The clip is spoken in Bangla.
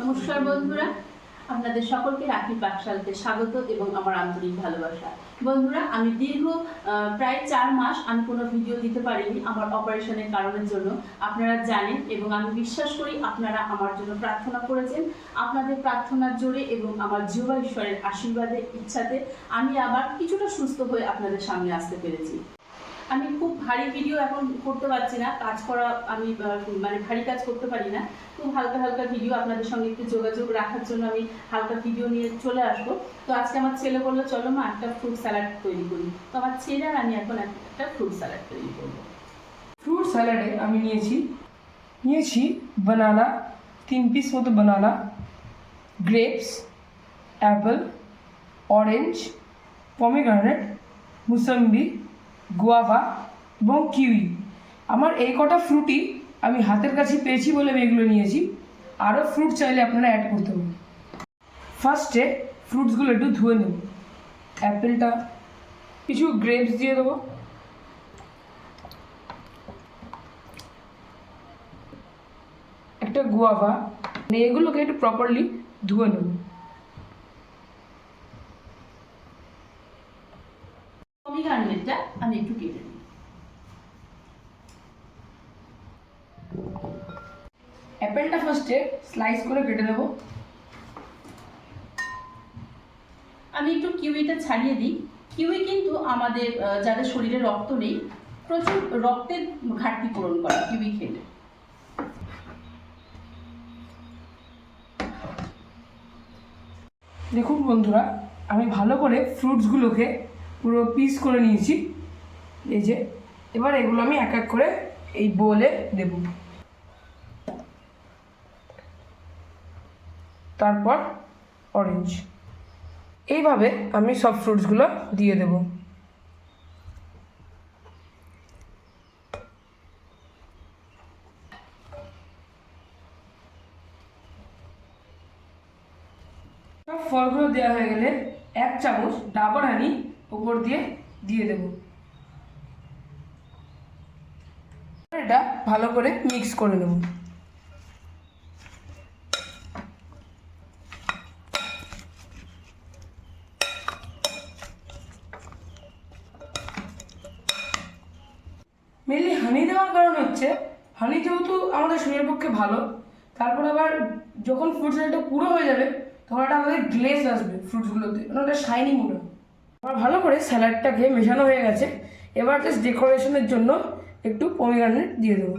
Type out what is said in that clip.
নমস্কার বন্ধুরা, আপনাদের সকলকে রাখি পাকশালাতে স্বাগত এবং আমার আন্তরিক ভালোবাসা। বন্ধুরা, আমি দীর্ঘ প্রায় 4 মাস আমি কোনো ভিডিও দিতে পারিনি আমার অপারেশনের কারণের জন্য। আপনারা জানেন এবং আমি বিশ্বাস করি আপনারা আমার জন্য প্রার্থনা করেছেন। আপনাদের প্রার্থনার জোরে এবং আমার জিহ্বা ঈশ্বরের আশীর্বাদে ইচ্ছাতে আমি আবার কিছুটা সুস্থ হয়ে আপনাদের সামনে আসতে পেরেছি। আমি খুব ভারী ভিডিও এখন করতে পারছি না, কাজ করা আমি মানে ভারী কাজ করতে পারি না। খুব হালকা হালকা ভিডিও আপনাদের সঙ্গে একটু যোগাযোগ রাখার জন্য আমি হালকা ভিডিও নিয়ে চলে আসবো। তো আজকে আমার ছেলে বললো চলো মা একটা ফ্রুট স্যালাড তৈরি করি। তো আমার ছেলে আর আমি এখন একটা ফ্রুট স্যালাড তৈরি করবো। ফ্রুট স্যালাডে আমি নিয়েছি বানানা 3 পিস মতো, banana, grapes, apple, orange, pomegranate, mosambi, guava এবং কিউই। আমার এই কটা ফ্রুটই আমি হাতের কাছে পেয়েছি বলে আমি এগুলো নিয়েছি। আরও ফ্রুট চাইলে আপনারা অ্যাড করতে পারেন। ফার্স্টে ফ্রুটসগুলো একটু ধুয়ে নেব। অ্যাপেলটা, কিছু গ্রেপস দিয়ে দেবো, একটা গুয়াভা, এগুলোকে একটু প্রপারলি ধুয়ে নেব। পমিগ্রানেটটা আমি একটু কেটে নিই। অ্যাপেলটা ফার্স্টে স্লাইস করে কেটে নেব। আমি একটু কিউইটা ছাড়িয়ে দিই। কিউই কিন্তু আমাদের যাদের শরীরে রক্ত নেই, প্রচুর রক্তের ঘাটতি পূরণ করে কিউই খেলে। দেখুন বন্ধুরা, আমি ভালো করে ফ্রুটসগুলোকে পুরো পিস করে নিয়েছি। এই যে, এবার এগুলো আমি এক এক করে এই বোলে দেব। তারপর অরেঞ্জ, এইভাবে আমি সব ফ্রুটসগুলো দিয়ে দেব। সব ফলগুলো দেওয়া হয়ে গেলে 1 চামচ ডাবর হানি উপর দিয়ে দেব। এটা ভালো করে মিক্স করে নেব। মেনলি হানি দেওয়ার কারণ হচ্ছে, হানি যেহেতু আমাদের শরীরের পক্ষে ভালো, তারপর আবার যখন ফ্রুট স্যালাডটা পুরো হয়ে যাবে তখন একটা আমাদের গ্লেজ আসবে ফ্রুটসগুলোতে, মানে ওটা শাইনি মনে হবে। আবার ভালো করে স্যালাডটাকে মেশানো হয়ে গেছে। এবার জাস্ট ডেকোরেশনের জন্য একটু পমিগ্রানেট দিয়ে দেবো।